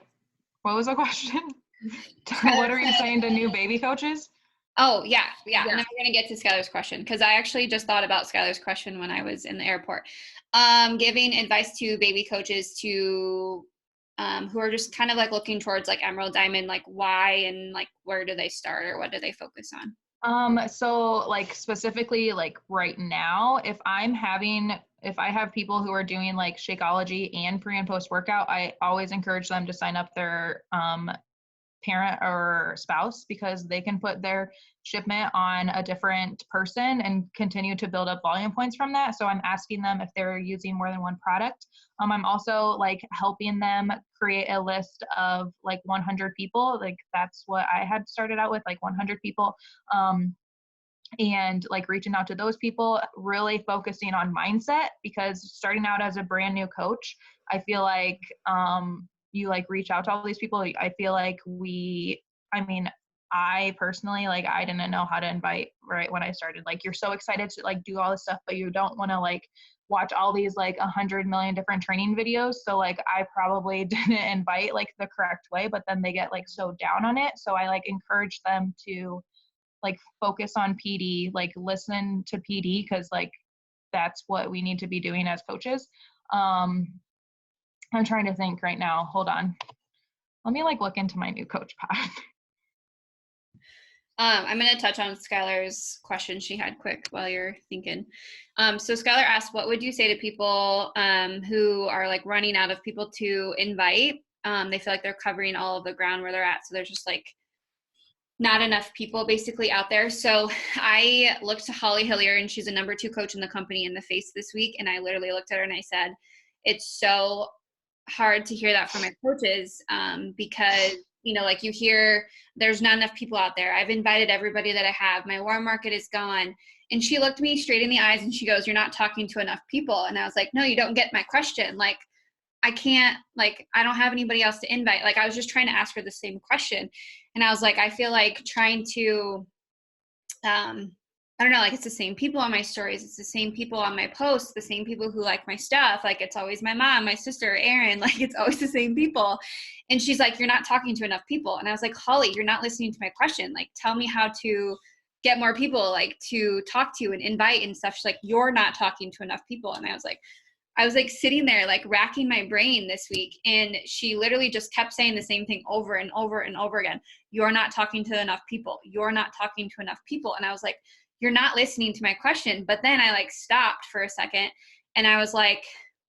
What was the question? What are you saying to new baby coaches? Oh, yeah. And then we're going to get to Skylar's question, because I actually just thought about Skylar's question when I was in the airport. Giving advice to baby coaches to who are just kind of like looking towards like Emerald, Diamond, like why and like where do they start, or what do they focus on? So like specifically like right now, if I have people who are doing like Shakeology and pre and post workout, I always encourage them to sign up their parent or spouse, because they can put their shipment on a different person and continue to build up volume points from that. So I'm asking them if they're using more than one product. I'm also like helping them create a list of like 100 people. Like, that's what I had started out with, like 100 people. And like reaching out to those people, really focusing on mindset, because starting out as a brand new coach, I feel like you like reach out to all these people. I feel like I personally, like, I didn't know how to invite right when I started. Like, you're so excited to like do all this stuff, but you don't want to like watch all these like 100 million different training videos. So like, I probably didn't invite like the correct way, but then they get like so down on it. So I like encourage them to like focus on PD, like listen to PD, because like that's what we need to be doing as coaches. I'm trying to think right now. Hold on. Let me like look into my new coach pod. I'm going to touch on Skylar's question she had quick while you're thinking. So Skylar asked, what would you say to people who are like running out of people to invite? They feel like they're covering all of the ground where they're at. So there's just like not enough people basically out there. So I looked to Holly Hillier, and she's a number 2 coach in the company, in the face this week. And I literally looked at her and I said, it's so hard to hear that from my coaches, because, you know, like you hear there's not enough people out there. I've invited everybody that I have. My warm market is gone. And she looked me straight in the eyes and she goes, you're not talking to enough people. And I was like, no, you don't get my question. Like, I can't, like, I don't have anybody else to invite. Like, I was just trying to ask her the same question. And I was like, I feel like trying to, I don't know, like, it's the same people on my stories. It's the same people on my posts, the same people who like my stuff. Like, it's always my mom, my sister, Erin, like, it's always the same people. And she's like, you're not talking to enough people. And I was like, Holly, you're not listening to my question. Like, tell me how to get more people, like, to talk to you and invite and stuff. She's like, you're not talking to enough people. And I was like sitting there, like, racking my brain this week. And she literally just kept saying the same thing over and over and over again. You're not talking to enough people. You're not talking to enough people. And I was like, you're not listening to my question. But then I, like, stopped for a second and I was like,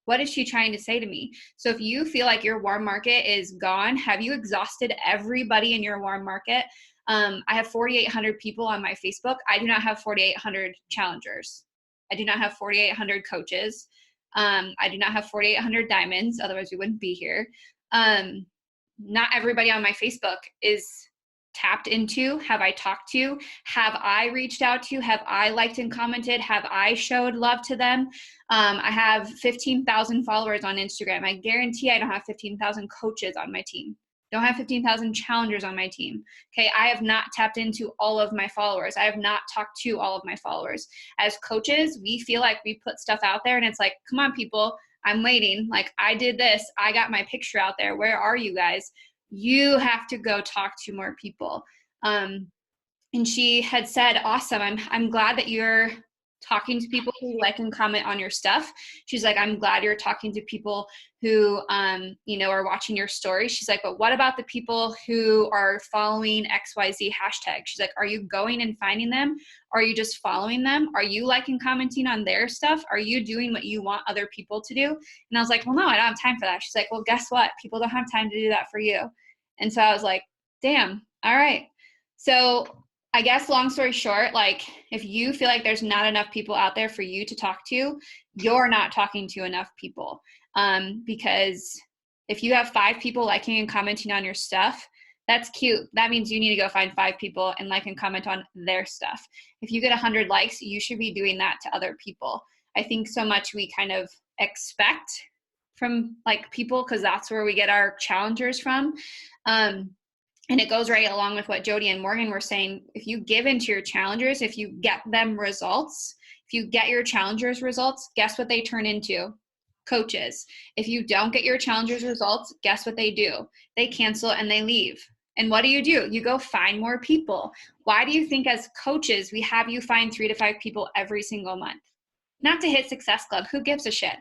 what is she trying to say to me? So if you feel like your warm market is gone, have you exhausted everybody in your warm market? I have 4,800 people on my Facebook. I do not have 4,800 challengers. I do not have 4,800 coaches. I do not have 4,800 diamonds. Otherwise we wouldn't be here. Not everybody on my Facebook is tapped into. Have I talked to? Have I reached out to? Have I liked and commented? Have I showed love to them? I have 15,000 followers on Instagram. I guarantee I don't have 15,000 coaches on my team. Don't have 15,000 challengers on my team. Okay. I have not tapped into all of my followers. I have not talked to all of my followers. As coaches, we feel like we put stuff out there and it's like, come on, people, I'm waiting. Like, I did this. I got my picture out there. Where are you guys? You have to go talk to more people. And she had said, awesome. I'm glad that you're talking to people who like and comment on your stuff. She's like, I'm glad you're talking to people who, are watching your story. She's like, but what about the people who are following XYZ hashtag? She's like, are you going and finding them? Are you just following them? Are you liking, commenting on their stuff? Are you doing what you want other people to do? And I was like, well, no, I don't have time for that. She's like, well, guess what? People don't have time to do that for you. And so I was like, damn, all right. So I guess long story short, like, if you feel like there's not enough people out there for you to talk to, you're not talking to enough people. Because if you have 5 people liking and commenting on your stuff, that's cute. That means you need to go find 5 people and like and comment on their stuff. If you get 100 likes, you should be doing that to other people. I think so much we kind of expect from, like, people, because that's where we get our challengers from. And it goes right along with what Jody and Morgan were saying. If you give into your challengers, if you get them results, if you get your challengers results, guess what they turn into? Coaches. If you don't get your challengers results, guess what they do? They cancel and they leave. And what do? You go find more people. Why do you think as coaches we have you find 3 to 5 people every single month? Not to hit Success Club. Who gives a shit?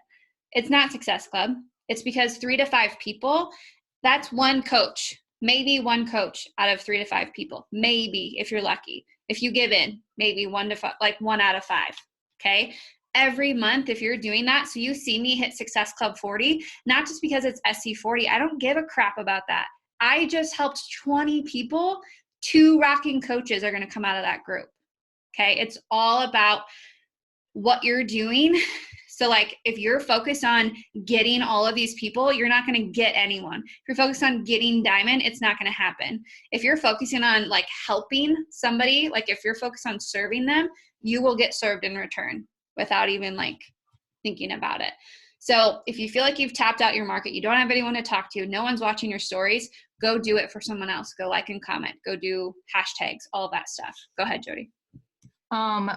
It's not Success Club. It's because 3 to 5 people, that's one coach. Maybe one coach out of 3 to 5 people. Maybe, if you're lucky. If you give in, maybe 1 to 5, like 1 out of 5. Okay. Every month, if you're doing that, so you see me hit Success Club 40, not just because it's SC40. I don't give a crap about that. I just helped 20 people. 2 rocking coaches are going to come out of that group. Okay. It's all about what you're doing. So, like, if you're focused on getting all of these people, you're not going to get anyone. If you're focused on getting diamond, it's not going to happen. If you're focusing on, like, helping somebody, like, if you're focused on serving them, you will get served in return without even, like, thinking about it. So if you feel like you've tapped out your market, you don't have anyone to talk to, no one's watching your stories, go do it for someone else. Go like and comment. Go do hashtags, all of that stuff. Go ahead, Jody.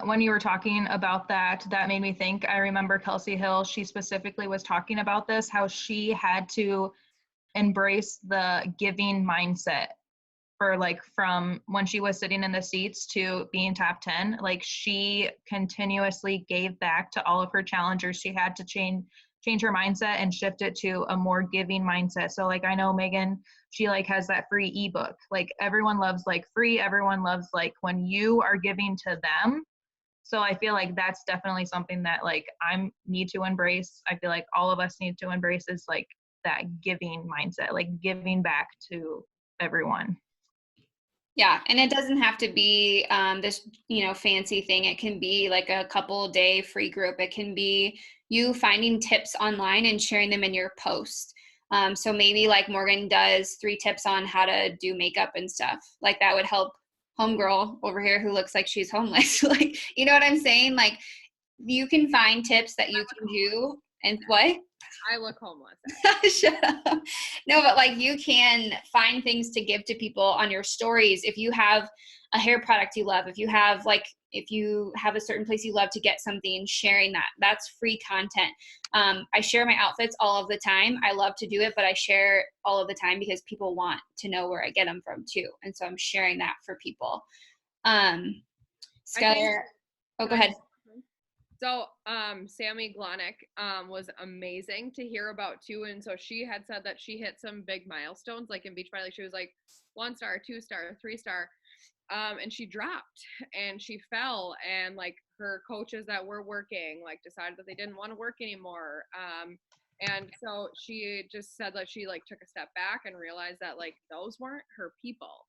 When you were talking about that made me think, I remember Kelsey Hill, she specifically was talking about this, how she had to embrace the giving mindset for, like, from when she was sitting in the seats to being top 10, like, she continuously gave back to all of her challengers. She had to change her mindset and shift it to a more giving mindset. So, like, I know Megan, she, like, has that free ebook. Like, everyone loves, like, free. Everyone loves, like, when you are giving to them. So I feel like that's definitely something that, like, I need to embrace. I feel like all of us need to embrace is, like, that giving mindset, like giving back to everyone. Yeah, and it doesn't have to be this, fancy thing. It can be like a couple-day free group. It can be you finding tips online and sharing them in your post. So maybe, like, Morgan does 3 tips on how to do makeup and stuff. Like, that would help homegirl over here who looks like she's homeless. Like, you know what I'm saying? Like, you can find tips that you can do And what? I look homeless. Shut up. No, but like you can find things to give to people on your stories. If you have a hair product you love, if you have a certain place you love to get something, sharing that's free content. I share my outfits all of the time. I love to do it, but I share all of the time because people want to know where I get them from too. And so I'm sharing that for people. Skylar, go ahead. So Sammy Glonick was amazing to hear about too. And so she had said that she hit some big milestones, like in Beachbody, like she was like 1-star, 2-star, 3-star. And she dropped and she fell, and like her coaches that were working like decided that they didn't want to work anymore. And so she just said that she like took a step back and realized that like those weren't her people.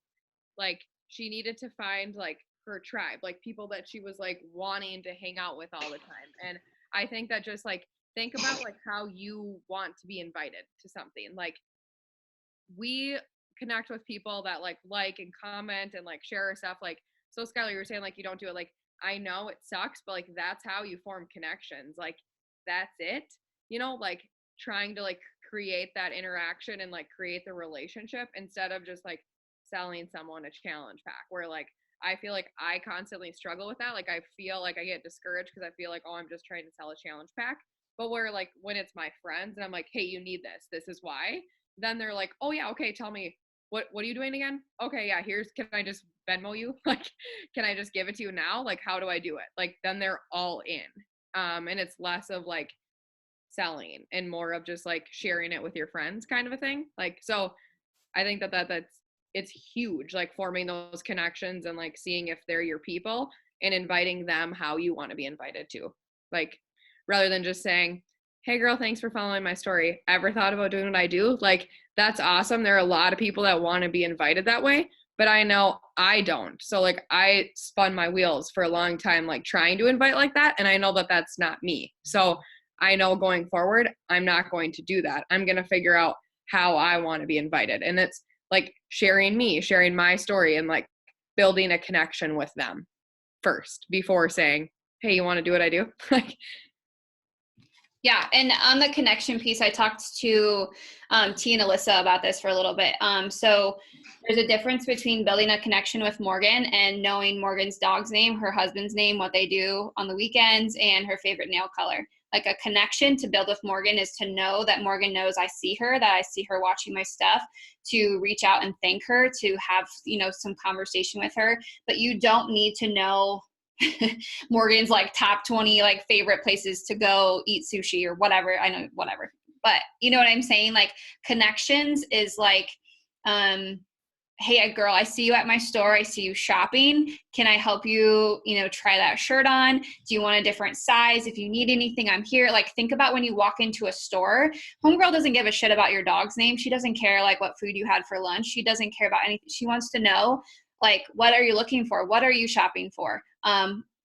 Like she needed to find like her tribe, like people that she was like wanting to hang out with all the time. And I think that just like think about like how you want to be invited to something. Like we connect with people that like and comment and like share our stuff. Like, so Skylar, you were saying like you don't do it. Like, I know it sucks, but like that's how you form connections. Like that's it, like trying to like create that interaction and like create the relationship instead of just like selling someone a challenge pack, where like I feel like I constantly struggle with that. Like I feel like I get discouraged because I feel like, oh, I'm just trying to sell a challenge pack. But where like when it's my friends and I'm like, hey, you need this is why, then they're like, oh yeah, okay, tell me what are you doing again? Okay, yeah, can I just Venmo you? Like, can I just give it to you now? Like, how do I do it? Like, then they're all in. And it's less of like selling and more of just like sharing it with your friends kind of a thing. Like, so I think it's huge, like forming those connections and like seeing if they're your people and inviting them how you want to be invited to. Like, rather than just saying, hey girl, thanks for following my story. Ever thought about doing what I do? Like, that's awesome. There are a lot of people that want to be invited that way, but I know I don't. So like I spun my wheels for a long time, like trying to invite like that. And I know that that's not me. So I know going forward, I'm not going to do that. I'm going to figure out how I want to be invited. And it's like sharing my story and like building a connection with them first before saying, hey, you want to do what I do? Like, yeah, and on the connection piece, I talked to T and Alyssa about this for a little bit. So there's a difference between building a connection with Morgan and knowing Morgan's dog's name, her husband's name, what they do on the weekends, and her favorite nail color. Like a connection to build with Morgan is to know that Morgan knows I see her, that I see her watching my stuff, to reach out and thank her, to have, some conversation with her. But you don't need to know Morgan's like top 20 like favorite places to go eat sushi or whatever. I know, whatever. But you know what I'm saying? Like connections is like, hey girl, I see you at my store. I see you shopping. Can I help you, try that shirt on? Do you want a different size? If you need anything, I'm here. Like think about when you walk into a store, homegirl doesn't give a shit about your dog's name. She doesn't care like what food you had for lunch. She doesn't care about anything. She wants to know like, what are you looking for? What are you shopping for?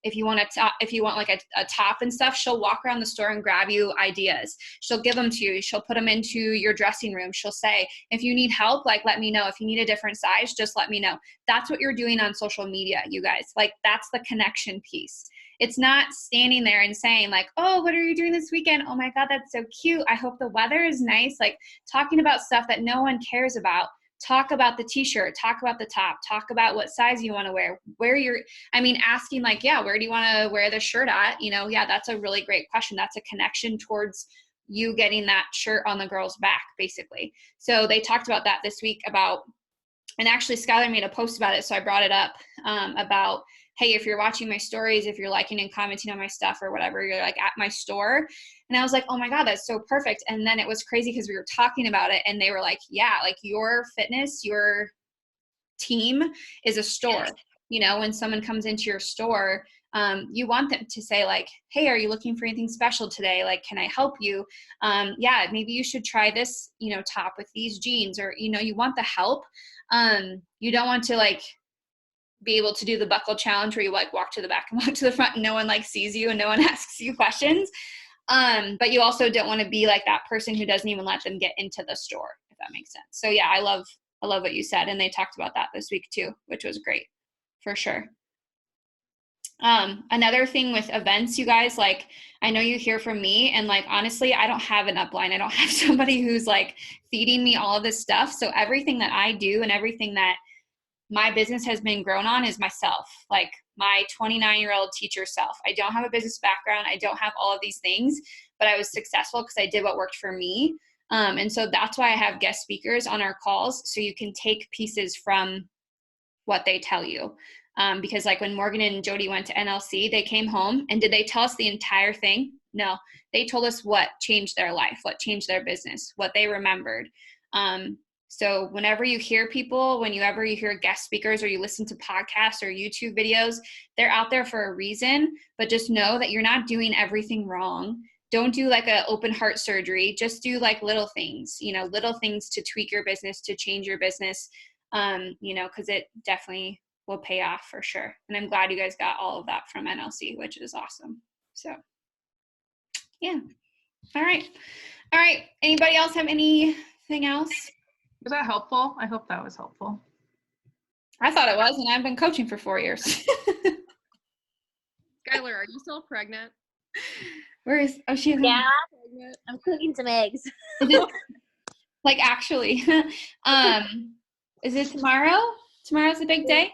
If you want like a top and stuff, she'll walk around the store and grab you ideas. She'll give them to you. She'll put them into your dressing room. She'll say, if you need help, like, let me know. If you need a different size, just let me know. That's what you're doing on social media, you guys. Like, that's the connection piece. It's not standing there and saying like, oh, what are you doing this weekend? Oh my God, that's so cute. I hope the weather is nice. Like talking about stuff that no one cares about. Talk about the t-shirt, talk about the top, talk about what size you want to wear, asking like, yeah, where do you want to wear the shirt at? Yeah, that's a really great question. That's a connection towards you getting that shirt on the girl's back, basically. So they talked about that this week and actually Skylar made a post about it. So I brought it up about, hey, if you're watching my stories, if you're liking and commenting on my stuff or whatever, you're like at my store. And I was like, oh my God, that's so perfect. And then it was crazy because we were talking about it and they were like, yeah, like your fitness, your team is a store. When someone comes into your store, you want them to say like, hey, are you looking for anything special today? Like, can I help you? Yeah, maybe you should try this, top with these jeans, or, you want the help. You don't want to like be able to do the buckle challenge where you like walk to the back and walk to the front and no one like sees you and no one asks you questions. But you also don't want to be like that person who doesn't even let them get into the store, if that makes sense. So yeah, I love what you said. And they talked about that this week too, which was great for sure. Another thing with events, you guys, like, I know you hear from me, and like, honestly, I don't have an upline. I don't have somebody who's like feeding me all of this stuff. So everything that I do and everything that my business has been grown on is myself, like my 29-year-old teacher self. I don't have a business background. I don't have all of these things, but I was successful because I did what worked for me. And so that's why I have guest speakers on our calls, so you can take pieces from what they tell you. Because like when Morgan and Jody went to NLC, they came home, and did they tell us the entire thing? No, they told us what changed their life, what changed their business, what they remembered. So whenever you hear people, whenever you hear guest speakers, or you listen to podcasts or YouTube videos, they're out there for a reason, but just know that you're not doing everything wrong. Don't do like an open heart surgery. Just do like little things, little things to tweak your business, to change your business, because it definitely will pay off for sure. And I'm glad you guys got all of that from NLC, which is awesome. So yeah. All right. Anybody else have anything else? Was that helpful? I hope that was helpful. I thought it was, and I've been coaching for 4 years. Skylar, are you still pregnant? Where is, oh, she, Yeah, I'm cooking some eggs. is it, like, actually, is it tomorrow? Tomorrow's the big day?